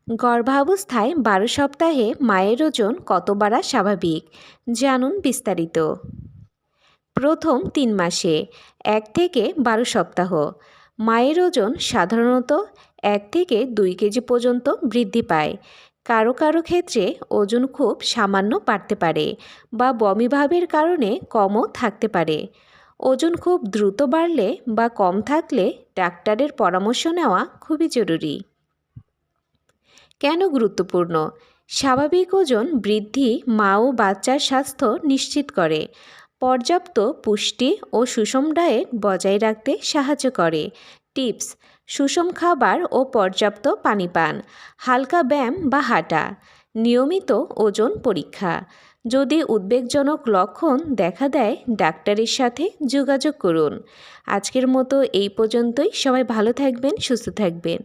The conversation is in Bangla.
গর্ভাবস্থায় ১২ সপ্তাহে মায়ের ওজন কত বাড়া স্বাভাবিক? জানুন বিস্তারিত। প্রথম ৩ মাসে ১ থেকে ১২ সপ্তাহ মায়ের ওজন সাধারণত ১ থেকে ২ কেজি পর্যন্ত বৃদ্ধি পায়। কারো কারো ক্ষেত্রে ওজন খুব সামান্য বাড়তে পারে বা বমিভাবের কারণে কমও থাকতে পারে। ওজন খুব দ্রুত বাড়লে বা কম থাকলে ডাক্তারের পরামর্শ নেওয়া খুবই জরুরি। কেন গুরুত্বপূর্ণ? স্বাভাবিক ওজন বৃদ্ধি মা ও বাচ্চার স্বাস্থ্য নিশ্চিত করে। পর্যাপ্ত পুষ্টি ও সুষম ডায়েট বজায় রাখতে সাহায্য করে। টিপস: সুষম খাবার ও পর্যাপ্ত পানি পান, হালকা ব্যায়াম বা হাঁটা, নিয়মিত ওজন পরীক্ষা। যদি উদ্বেগজনক লক্ষণ দেখা দেয় ডাক্তারের সাথে যোগাযোগ করুন। আজকের মতো এই পর্যন্তই। সবাই ভালো থাকবেন, সুস্থ থাকবেন।